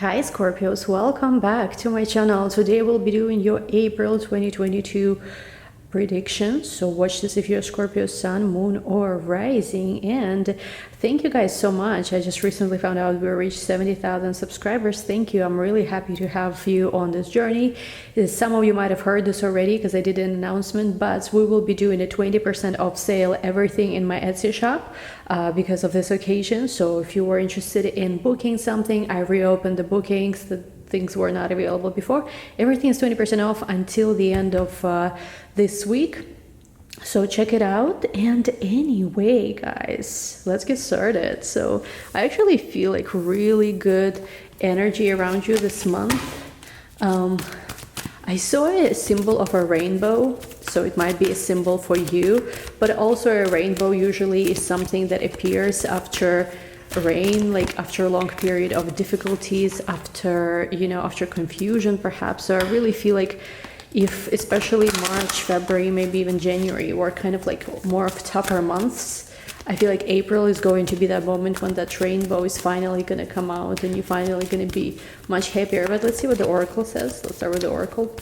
Hi Scorpios, welcome back to my channel. Today we'll be doing your April 2022 predictions. So watch this if you're a Scorpio sun, moon or rising. And thank you guys so much. I just recently found out we reached 70,000 subscribers. Thank you. I'm really happy to have you on this journey. Some of you might have heard this already because I did an announcement, but we will be doing a 20% off sale, everything in my Etsy shop because of this occasion. So if you were interested in booking something, I reopened the bookings. The things were not available before. Everything is 20% off until the end of this week. So check it out. And anyway, guys, let's get started. So I actually feel like really good energy around you this month. I saw a symbol of a rainbow, so it might be a symbol for you, but also a rainbow usually is something that appears after rain, like after a long period of difficulties, after after confusion perhaps. So I really feel like if especially March, February, maybe even January were kind of like more of tougher months, I feel like April is going to be that moment when that rainbow is finally going to come out and you're finally going to be much happier. But let's see what the oracle says. Let's start with the oracle.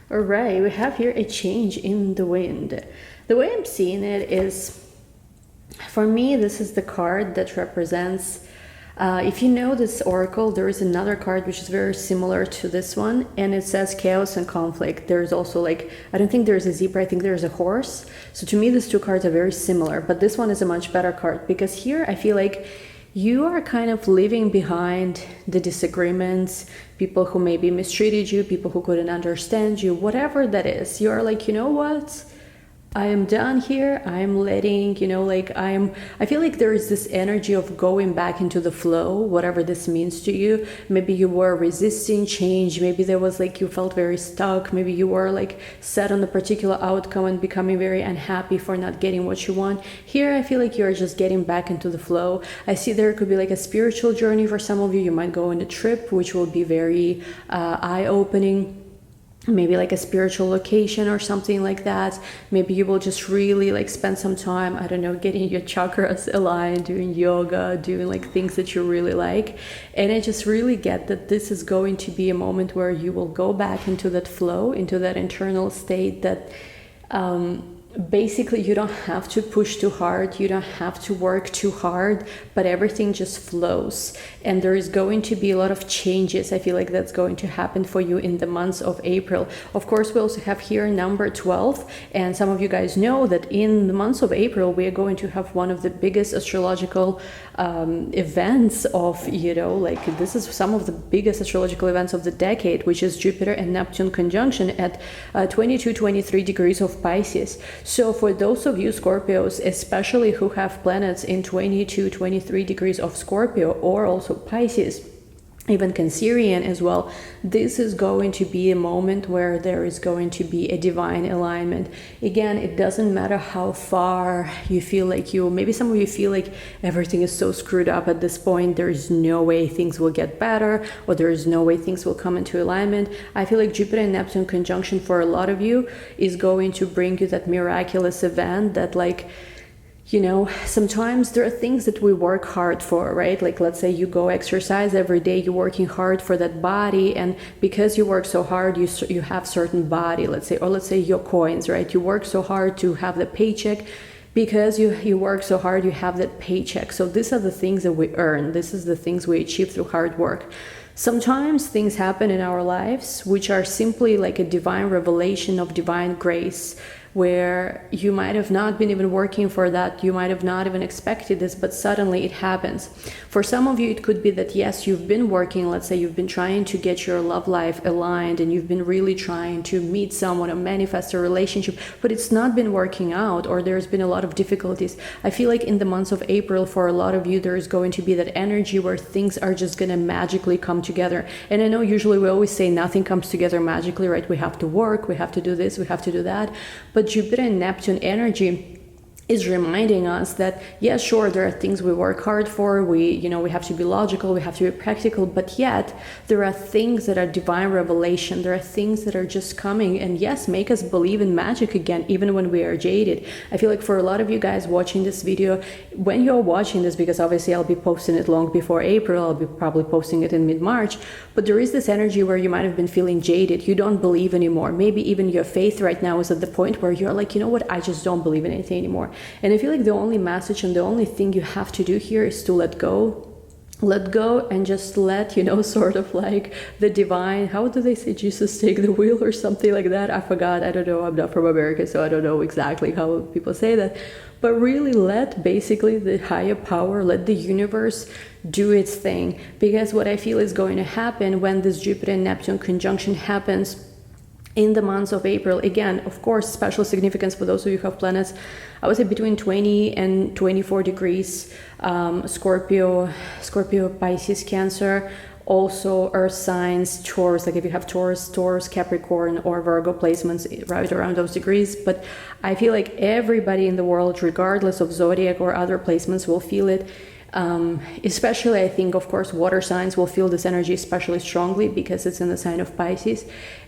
All right, we have here a change in the wind. The way I'm seeing it is, for me, this is the card that represents, if you know this oracle, there is another card which is very similar to this one, and it says chaos and conflict. There's also like, I don't think there's a zebra, I think there's a horse. So to me, these two cards are very similar, but this one is a much better card because here I feel like you are kind of leaving behind the disagreements, people who maybe mistreated you, people who couldn't understand you, whatever that is. You are like, you know what? I am done here. I'm letting, I feel like there is this energy of going back into the flow, whatever this means to you. Maybe you were resisting change. Maybe there was like, you felt very stuck. Maybe you were like set on a particular outcome and becoming very unhappy for not getting what you want. Here, I feel like you're just getting back into the flow. I see there could be like a spiritual journey for some of you. You might go on a trip, which will be very eye-opening. Maybe like a spiritual location or something like that. Maybe you will just really like spend some time, I don't know, getting your chakras aligned, doing yoga, doing like things that you really like. And I just really get that this is going to be a moment where you will go back into that flow, into that internal state that basically you don't have to push too hard, you don't have to work too hard, but everything just flows. And there is going to be a lot of changes. I feel like that's going to happen for you in the months of April. Of course, we also have here number 12, and some of you guys know that in the months of April we are going to have one of the biggest astrological events of, this is some of the biggest astrological events of the decade, which is Jupiter and Neptune conjunction at 22-23 degrees of Pisces. So for those of you Scorpios, especially who have planets in 22-23 degrees of Scorpio or also Pisces, even Cancerian as well, this is going to be a moment where there is going to be a divine alignment. Again, it doesn't matter how far you feel like maybe some of you feel like everything is so screwed up at this point, there is no way things will get better, or there is no way things will come into alignment. I feel like Jupiter and Neptune conjunction for a lot of you is going to bring you that miraculous event that sometimes there are things that we work hard for, right? Like, let's say you go exercise every day, you're working hard for that body, and because you work so hard, you have certain body, let's say your coins, right? You work so hard to have the paycheck. Because you work so hard, you have that paycheck. So these are the things that we earn. This is the things we achieve through hard work. Sometimes things happen in our lives which are simply like a divine revelation of divine grace, where you might have not been even working for that, you might have not even expected this, but suddenly it happens. For some of you, it could be that yes, you've been working, let's say you've been trying to get your love life aligned and you've been really trying to meet someone or manifest a relationship, but it's not been working out, or there's been a lot of difficulties. I feel like in the months of April, for a lot of you, there is going to be that energy where things are just going to magically come together. And I know usually we always say nothing comes together magically, right? We have to work, we have to do this, we have to do that. But Jupiter and Neptune energy is reminding us that, yeah, sure, there are things we work hard for, we have to be logical, we have to be practical, but yet there are things that are divine revelation, there are things that are just coming and, yes, make us believe in magic again, even when we are jaded. I feel like for a lot of you guys watching this video, when you're watching this, because obviously I'll be posting it long before April, I'll be probably posting it in mid-March, but there is this energy where you might have been feeling jaded, you don't believe anymore, maybe even your faith right now is at the point where you're like, you know what, I just don't believe in anything anymore. And I feel like the only message and the only thing you have to do here is to let go and just let, sort of like the divine, how do they say, Jesus take the wheel or something like that? I forgot, I don't know, I'm not from America, so I don't know exactly how people say that, but really let basically the higher power, let the universe do its thing. Because what I feel is going to happen when this Jupiter and Neptune conjunction happens in the months of April, again, of course, special significance for those of you who have planets, I would say between 20 and 24 degrees, Scorpio, Pisces, Cancer, also Earth signs, Taurus, like if you have Taurus, Capricorn, or Virgo placements right around those degrees. But I feel like everybody in the world, regardless of zodiac or other placements, will feel it. Especially, I think, of course, water signs will feel this energy especially strongly because it's in the sign of Pisces.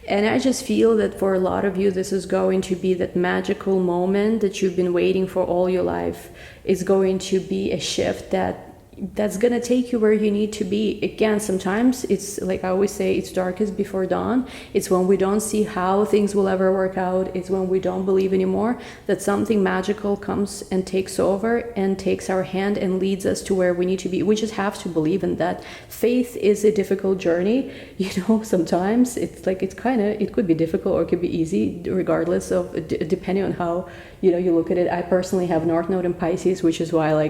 And I just feel that for a lot of you, this is going to be that magical moment that you've been waiting for all your life. It's going to be a shift that's gonna take you where you need to be. Again, sometimes it's like I always say, it's darkest before dawn. It's when we don't see how things will ever work out. It's when we don't believe anymore that something magical comes and takes over and takes our hand and leads us to where we need to be. We just have to believe in that. Faith is a difficult journey. Sometimes it's like it could be difficult or it could be easy, regardless of depending on how you look at it. I personally have North Node in Pisces, which is why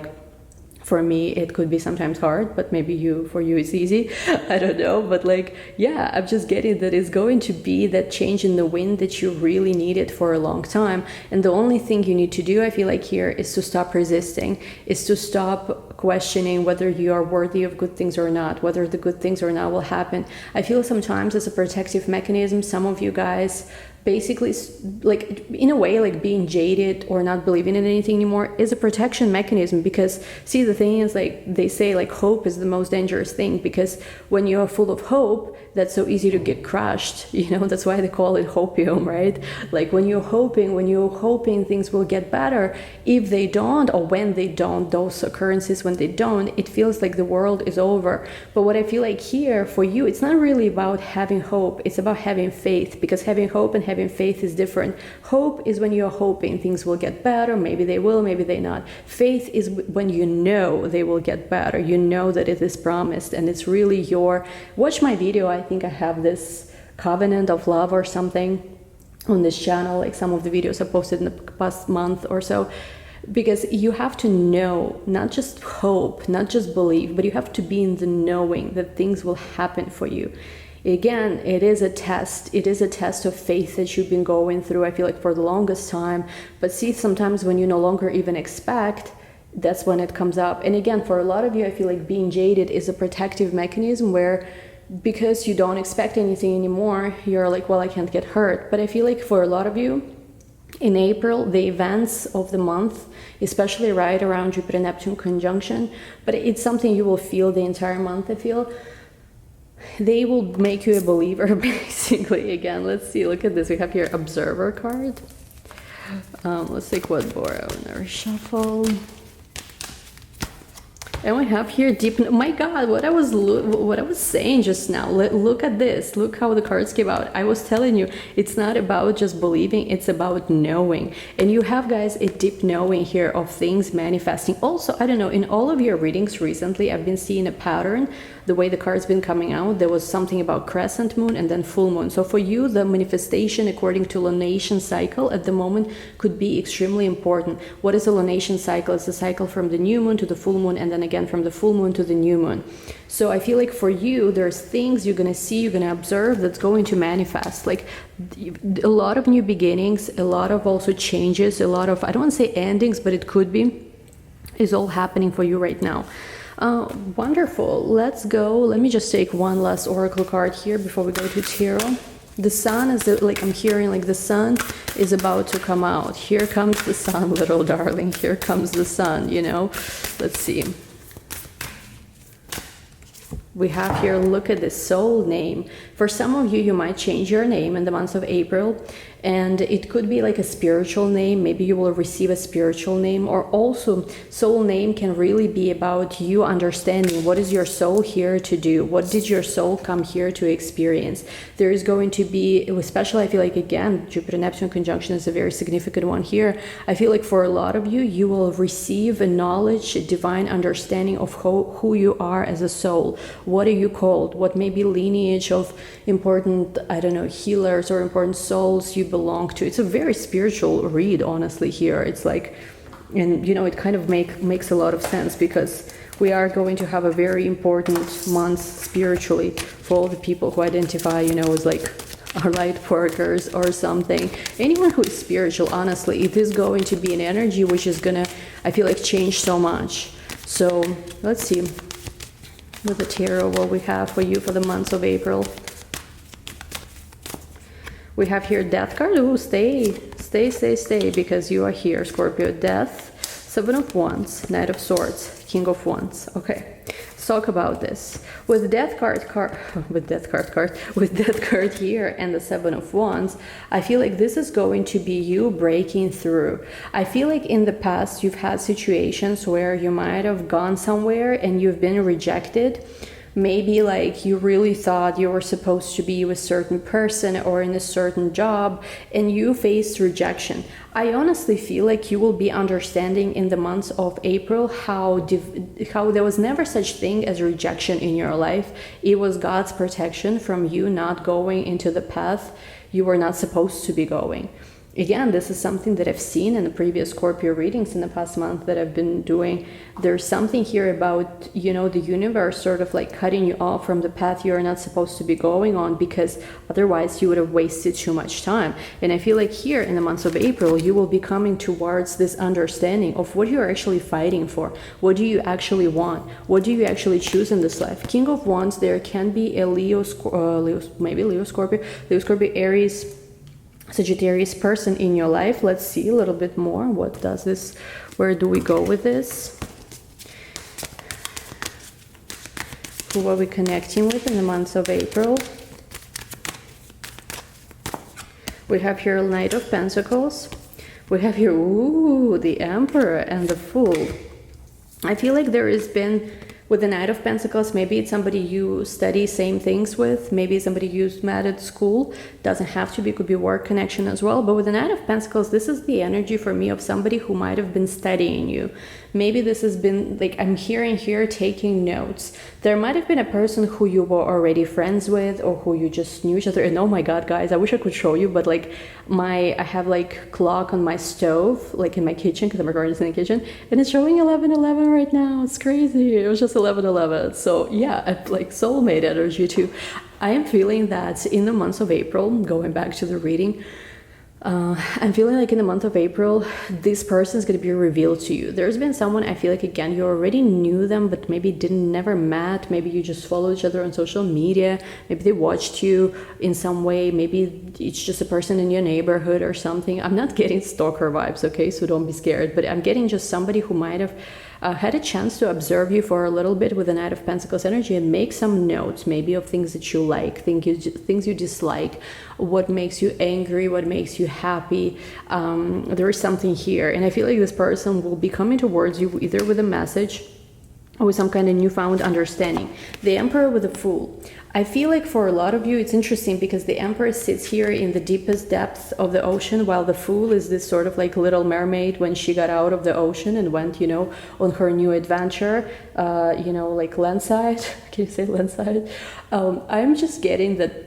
for me, it could be sometimes hard, but maybe for you it's easy. I don't know. But I'm just getting that it's going to be that change in the wind that you really needed for a long time. And the only thing you need to do, I feel like here, is to stop resisting, is to stop questioning whether you are worthy of good things or not, whether the good things or not will happen. I feel sometimes as a protective mechanism, some of you guys basically, in a way, being jaded or not believing in anything anymore is a protection mechanism. Because see, the thing is, they say hope is the most dangerous thing, because when you're full of hope, that's so easy to get crushed. That's why they call it hopium, right? When you're hoping things will get better, if they don't, or when they don't, those occurrences when they don't, it feels like the world is over. But what I feel like here for you, it's not really about having hope, it's about having faith, because having hope and having faith is different. Hope is when you're hoping things will get better, maybe they will, maybe they not. Faith is when they will get better, that it is promised, and it's really watch my video. I think I have this covenant of love or something on this channel, some of the videos I posted in the past month or so, because you have to know, not just hope, not just believe, but you have to be in the knowing that things will happen for you. Again, it is a test. It is a test of faith that you've been going through, I feel like, for the longest time. But see, sometimes when you no longer even expect, that's when it comes up. And again, for a lot of you, I feel like being jaded is a protective mechanism where, because you don't expect anything anymore, you're like, well, I can't get hurt. But I feel like for a lot of you, in April, the events of the month, especially right around Jupiter-Neptune conjunction, but it's something you will feel the entire month, I feel. They will make you a believer, basically. Again, let's see, look at this. We have here Observer card. Let's take one more on our shuffle. And we have here deep. Oh my God, what I was saying just now. Look at this. Look how the cards came out. I was telling you, it's not about just believing. It's about knowing. And you have, guys, a deep knowing here of things manifesting. Also, I don't know, in all of your readings recently, I've been seeing a pattern. The way the card's been coming out, there was something about crescent moon and then full moon. So for you, the manifestation according to lunation cycle at the moment could be extremely important. What is a lunation cycle? It's a cycle from the new moon to the full moon, and then again from the full moon to the new moon. So I feel like for you, there's things you're going to see, you're going to observe that's going to manifest. A lot of new beginnings, a lot of also changes, a lot of, I don't want to say endings, but it could be, is all happening for you right now. Wonderful. Let's go. Let me just take one last oracle card here before we go to tarot. The sun is like, I'm hearing like the sun is about to come out. Here comes the sun, little darling. Here comes the sun, you know. Let's see. We have here, look at this soul name. For some of you, you might change your name in the month of April, and it could be like a spiritual name. Maybe you will receive a spiritual name, or also soul name can really be about you understanding what is your soul here to do. What did your soul come here to experience? There is going to be, especially I feel like, again, Jupiter-Neptune conjunction is a very significant one here. I feel like for a lot of you, you will receive a knowledge, a divine understanding of who you are as a soul. What are you called? What may be lineage of important, I don't know, healers or important souls you belong to. It's a very spiritual read, honestly, here. It's like, and you know, it kind of makes a lot of sense, because we are going to have a very important month spiritually for all the people who identify, you know, as like our light workers or something. Anyone who is spiritual, honestly, it is going to be an energy which is gonna, I feel like, change so much. So let's see with the tarot what we have for you for the months of April. We have here Death card. Ooh, stay, because you are here, Scorpio. Death, Seven of Wands, Knight of Swords, King of Wands. Okay, let's talk about this. With Death card here and the Seven of Wands, I feel like this is going to be you breaking through. I feel like in the past you've had situations where you might have gone somewhere and you've been rejected. Maybe like you really thought you were supposed to be with a certain person or in a certain job, and you faced rejection. I honestly feel like you will be understanding in the months of April how there was never such thing as rejection in your life. It was God's protection from you not going into the path you were not supposed to be going. Again, this is something that I've seen in the previous Scorpio readings in the past month that I've been doing. There's something here about, you know, the universe sort of like cutting you off from the path you're not supposed to be going on, because otherwise you would have wasted too much time. And I feel like here in the months of April, you will be coming towards this understanding of what you're actually fighting for. What do you actually want? What do you actually choose in this life? King of Wands, there can be a Leo, Scorpio, Aries, Sagittarius person in your life. Let's see a little bit more. What does this, where do we go with this? Who are we connecting with in the months of April? We have here Knight of Pentacles. We have here, ooh, the Emperor and the Fool. I feel like there has been, with the Knight of Pentacles, maybe it's somebody you study same things with, maybe somebody you met at school, doesn't have to be, could be work connection as well. But with the Knight of Pentacles, this is the energy for me of somebody who might have been studying you. Maybe this has been, like, I'm hearing here taking notes. There might have been a person who you were already friends with, or who you just knew each other. And oh my God, guys, I wish I could show you, but like I have like clock on my stove, like in my kitchen, because I'm recording this in the kitchen, and it's showing 11:11 right now. It's crazy. It was just 11:11. So yeah, like soulmate energy too. I am feeling that in the months of April, going back to the reading, I'm feeling like in the month of April, this person is going to be revealed to you. There's been someone, I feel like, again, you already knew them, but maybe never met. Maybe you just follow each other on social media. Maybe they watched you in some way. Maybe it's just a person in your neighborhood or something. I'm not getting stalker vibes, okay? So don't be scared. But I'm getting just somebody who might have had a chance to observe you for a little bit with the Knight of Pentacles energy and make some notes, maybe of things that you like, things you dislike, what makes you angry, what makes you happy. There is something here, and I feel like this person will be coming towards you either with a message or with some kind of newfound understanding. The Emperor with the Fool. I feel like for a lot of you, it's interesting because the Emperor sits here in the deepest depths of the ocean, while the Fool is this sort of like little mermaid when she got out of the ocean and went, you know, on her new adventure, you know, like landside. Can you say landside? I'm just getting that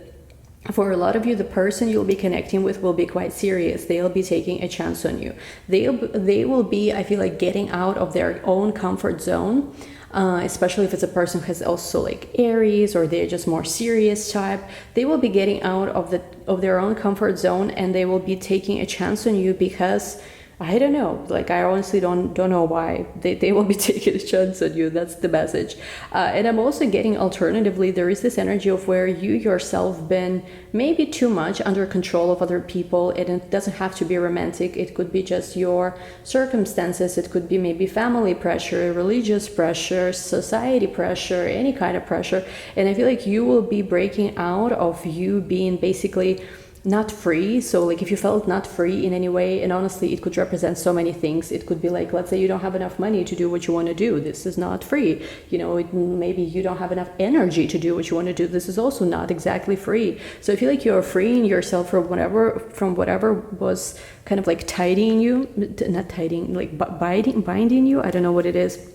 for a lot of you, the person you'll be connecting with will be quite serious. They'll be taking a chance on you. They will be, I feel like, getting out of their own comfort zone. Especially if it's a person who has also like Aries, or they're just more serious type. They will be getting out of their own comfort zone, and they will be taking a chance on you because I don't know. Like, I honestly don't know why they will be taking a chance on you. That's the message. And I'm also getting, alternatively, there is this energy of where you yourself been maybe too much under control of other people. And it doesn't have to be romantic. It could be just your circumstances. It could be maybe family pressure, religious pressure, society pressure, any kind of pressure. And I feel like you will be breaking out of you being basically not free. So like if you felt not free in any way, and honestly it could represent so many things. It could be like, let's say you don't have enough money to do what you want to do. This is not free. You know, maybe you don't have enough energy to do what you want to do. This is also not exactly free. So I feel like you're freeing yourself from whatever was kind of like tidying you, not tidying, like binding you. I don't know what it is.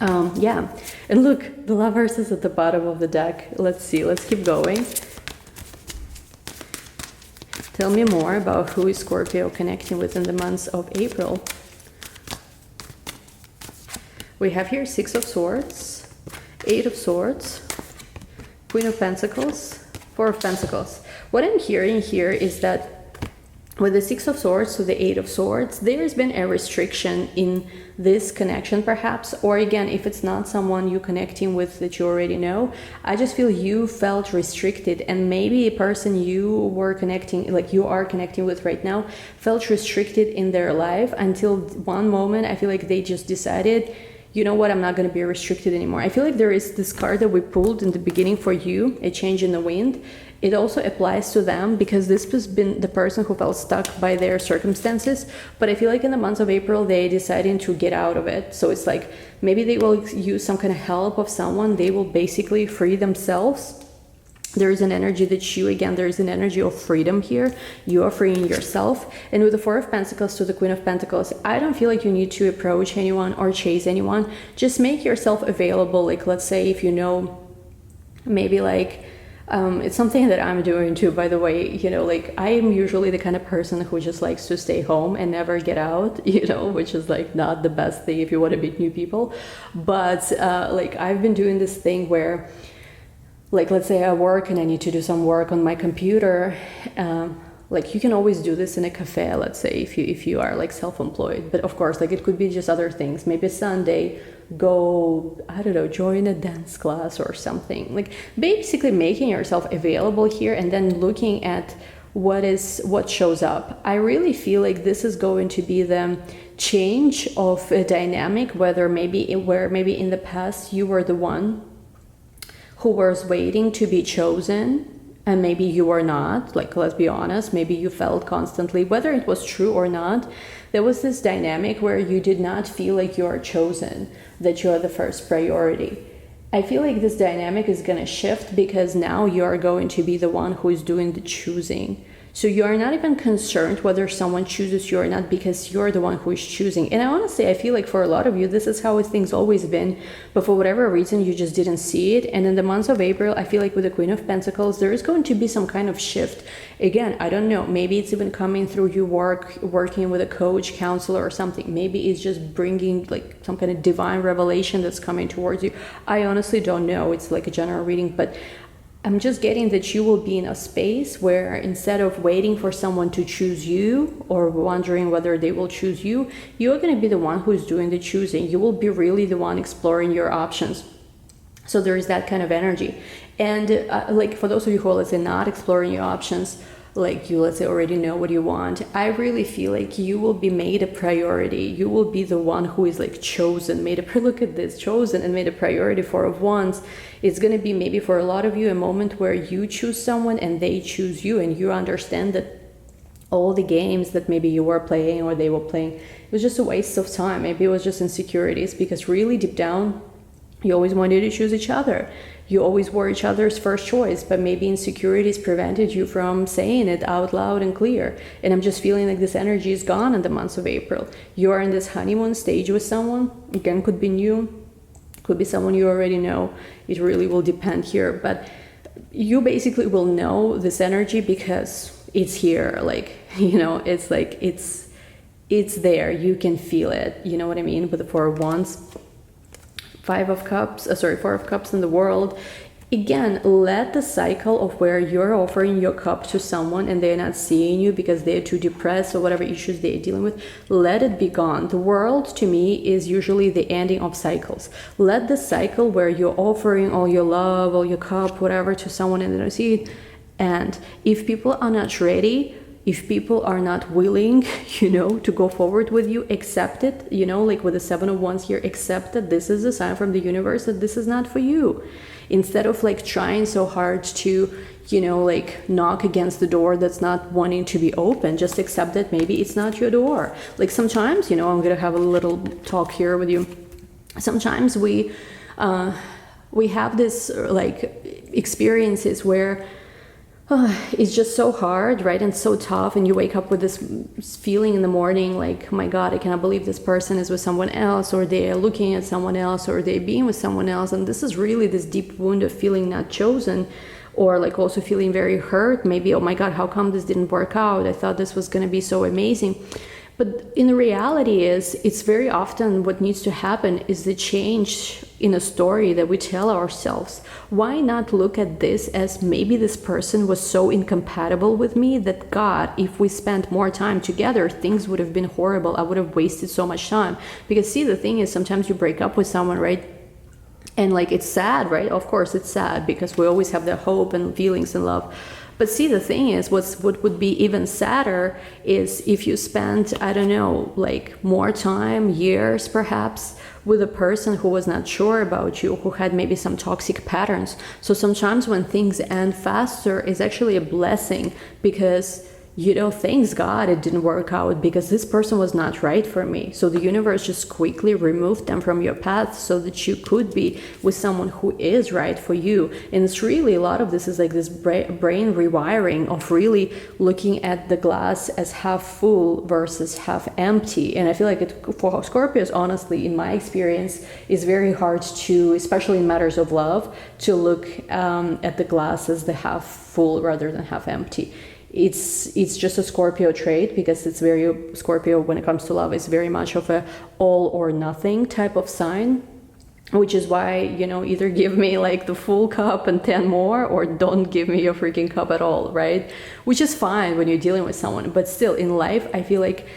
Yeah. And look, the Lovers is at the bottom of the deck. Let's see, let's keep going. Tell me more about who is Scorpio connecting with in the months of April. We have here 6 of Swords, 8 of Swords, Queen of Pentacles, 4 of Pentacles. What I'm hearing here is that with the 6 of Swords to the 8 of Swords, there has been a restriction in this connection perhaps, or again, if it's not someone you connecting with that you already know, I just feel you felt restricted, and maybe a person you were connecting, like you are connecting with right now, felt restricted in their life until one moment. I feel like they just decided, you know what, I'm not going to be restricted anymore. I feel like there is this card that we pulled in the beginning for you, a change in the wind. It also applies to them because this has been the person who felt stuck by their circumstances. But I feel like in the month of April, they decided to get out of it. So it's like maybe they will use some kind of help of someone. They will basically free themselves. There is an energy that you, again, there is an energy of freedom here. You are freeing yourself. And with the 4 of Pentacles to the Queen of Pentacles, I don't feel like you need to approach anyone or chase anyone. Just make yourself available. Like, let's say if you know, maybe like, it's something that I'm doing too, by the way, you know, like I am usually the kind of person who just likes to stay home and never get out, you know, which is like not the best thing if you want to meet new people. But like I've been doing this thing where, like, let's say I work and I need to do some work on my computer. Like you can always do this in a cafe, let's say, if you are like self-employed. But of course, like it could be just other things. Maybe Sunday, go, I don't know, join a dance class or something. Like basically making yourself available here and then looking at what shows up. I really feel like this is going to be the change of a dynamic, where maybe in the past you were the one who was waiting to be chosen. And maybe you were not, like, let's be honest, maybe you felt constantly, whether it was true or not, there was this dynamic where you did not feel like you are chosen, that you are the first priority. I feel like this dynamic is going to shift because now you are going to be the one who is doing the choosing. So you are not even concerned whether someone chooses you or not because you're the one who is choosing. And honestly, I feel like for a lot of you, this is how things always been. But for whatever reason, you just didn't see it. And in the months of April, I feel like with the Queen of Pentacles, there is going to be some kind of shift. Again, I don't know. Maybe it's even coming through you working with a coach, counselor or something. Maybe it's just bringing like some kind of divine revelation that's coming towards you. I honestly don't know. It's like a general reading, but I'm just getting that you will be in a space where instead of waiting for someone to choose you or wondering whether they will choose you, you're going to be the one who is doing the choosing. You will be really the one exploring your options. So there is that kind of energy. And like for those of you who are, let's say, not exploring your options, like you, let's say, already know what you want, I really feel like you will be made a priority. You will be the one who is like chosen, look at this, chosen and made a priority for once. It's going to be maybe for a lot of you a moment where you choose someone and they choose you, and you understand that all the games that maybe you were playing or they were playing, it was just a waste of time. Maybe it was just insecurities, because really deep down, you always wanted to choose each other. You always were each other's first choice, but maybe insecurities prevented you from saying it out loud and clear. And I'm just feeling like this energy is gone in the months of April. You are in this honeymoon stage with someone. Again, could be new, could be someone you already know. It really will depend here. But you basically will know this energy because it's here. Like, you know, it's like, it's there. You can feel it. You know what I mean? With the Four of Wands. 4 of Cups in the world. Again, let the cycle of where you're offering your cup to someone and they're not seeing you because they're too depressed or whatever issues they're dealing with, let it be gone. The world, to me, is usually the ending of cycles. Let the cycle where you're offering all your love, all your cup, whatever, to someone and they don't see it. And if people are not ready, if people are not willing, to go forward with you, accept it, like with the 7 of Wands here, accept that this is a sign from the universe that this is not for you. Instead of like trying so hard to, like knock against the door that's not wanting to be open, just accept that maybe it's not your door. Like sometimes, I'm going to have a little talk here with you. Sometimes we have this like experiences where it's just so hard, right? And so tough. And you wake up with this feeling in the morning like, oh my God, I cannot believe this person is with someone else, or they're looking at someone else, or they're being with someone else. And this is really this deep wound of feeling not chosen, or like also feeling very hurt. Maybe, oh my God, how come this didn't work out? I thought this was going to be so amazing. But in the reality it's very often what needs to happen is the change in a story that we tell ourselves. Why not look at this as maybe this person was so incompatible with me that God, if we spent more time together, things would have been horrible. I would have wasted so much time. Because see, the thing is, sometimes you break up with someone, right? And like, it's sad, right? Of course it's sad because we always have the hope and feelings and love. But see, the thing is, what would be even sadder is if you spent, I don't know, like more time, years perhaps, with a person who was not sure about you, who had maybe some toxic patterns. So sometimes when things end faster, it's actually a blessing because, thanks God it didn't work out because this person was not right for me. So the universe just quickly removed them from your path so that you could be with someone who is right for you. And it's really, a lot of this is like this brain rewiring of really looking at the glass as half full versus half empty. And I feel like for Scorpios, honestly, in my experience, is very hard to, especially in matters of love, to look at the glass as the half full rather than half empty. It's just a Scorpio trait because it's very Scorpio when it comes to love. It's very much of a all or nothing type of sign, which is why, either give me like the full cup and 10 more, or don't give me your freaking cup at all, right? Which is fine when you're dealing with someone, but still in life, I feel like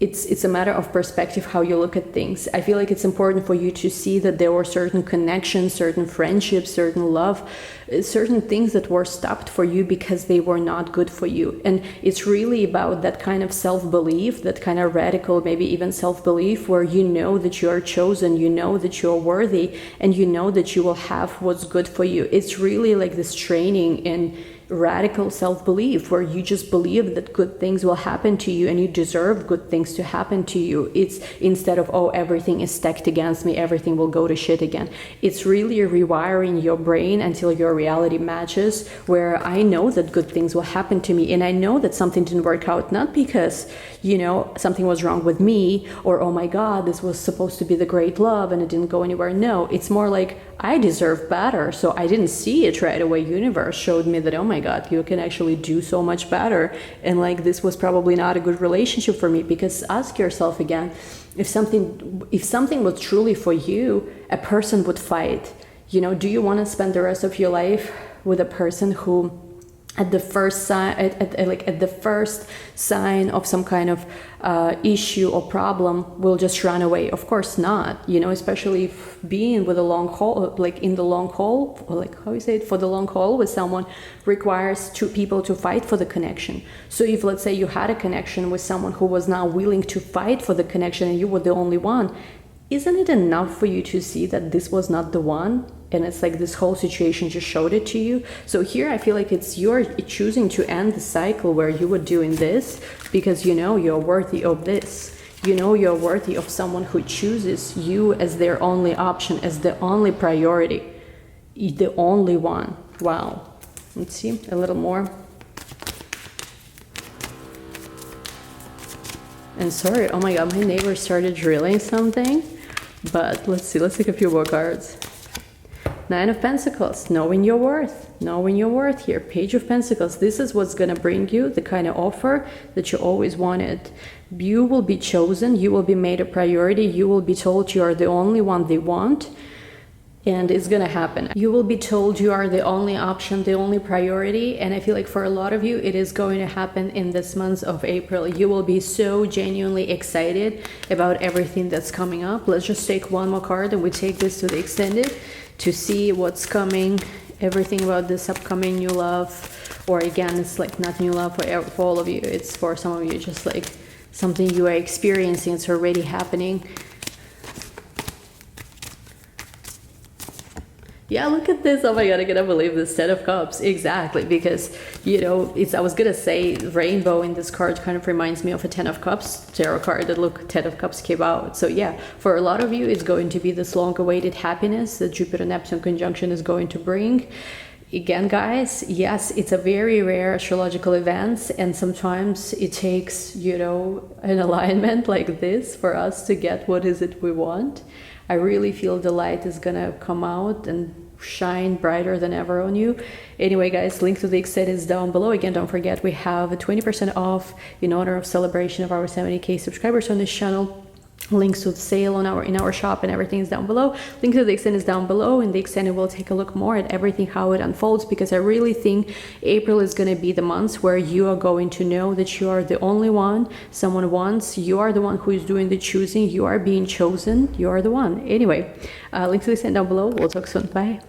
it's a matter of perspective, how you look at things. I feel like it's important for you to see that there were certain connections, certain friendships, certain love, certain things that were stopped for you because they were not good for you. And it's really about that kind of self-belief, that kind of radical, maybe even self-belief, where you know that you are chosen, you know that you're worthy, and you know that you will have what's good for you. It's really like this training in radical self-belief where you just believe that good things will happen to you and you deserve good things to happen to you. It's instead of, oh, everything is stacked against me, everything will go to shit again. It's really rewiring your brain until your reality matches, where I know that good things will happen to me, and I know that something didn't work out, not because something was wrong with me, or oh my God, this was supposed to be the great love and it didn't go anywhere. No, it's more like I deserve better, so I didn't see it right away. Universe showed me that, oh my God, you can actually do so much better, and like this was probably not a good relationship for me. Because ask yourself again, if something was truly for you, a person would fight. Do you want to spend the rest of your life with a person who at the first sign of some kind of issue or problem will just run away? Of course not. Especially if being with a long haul, like in the long haul, or like how you say it, for the long haul with someone requires two people to fight for the connection. So if, let's say, you had a connection with someone who was not willing to fight for the connection and you were the only one, isn't it enough for you to see that this was not the one? And it's like this whole situation just showed it to you. So here I feel like it's you're choosing to end the cycle where you were doing this because you're worthy of this. You're worthy of someone who chooses you as their only option, as the only priority, the only one. Wow. Let's see a little more. And sorry, oh my God, my neighbor started drilling something. But let's take a few more cards. 9 of Pentacles, knowing your worth here. Page of Pentacles, this is what's gonna bring you the kind of offer that you always wanted. You will be chosen, you will be made a priority, you will be told you are the only one they want. and it's gonna happen. You will be told you are the only option, the only priority, and I feel like for a lot of you it is going to happen in this month of April. You will be so genuinely excited about everything that's coming up. Let's just take one more card and we take this to the extended to see what's coming, everything about this upcoming new love. Or again, it's like not new love for all of you, it's for some of you just like something you are experiencing, it's already happening. Yeah, look at this. Oh my god, I cannot believe this. 10 of Cups. Exactly, because, you know, I was gonna say rainbow in this card kind of reminds me of a 10 of Cups tarot card that, look, 10 of Cups came out. So yeah, for a lot of you, it's going to be this long-awaited happiness that Jupiter-Neptune conjunction is going to bring. Again, guys, yes, it's a very rare astrological event, and sometimes it takes, you know, an alignment like this for us to get what is it we want. I really feel the light is gonna come out and shine brighter than ever on you. Anyway, guys, link to the extended is down below. Again, don't forget we have a 20% off in honor of celebration of our 70K subscribers on this channel. Links to the sale on in our shop and everything is down below. Link to the extended is down below. In the extended, we'll take a look more at everything, how it unfolds, because I really think April is going to be the month where you are going to know that you are the only one someone wants. You are the one who is doing the choosing. You are being chosen. You are the one. Anyway, link to the extended down below. We'll talk soon. Bye.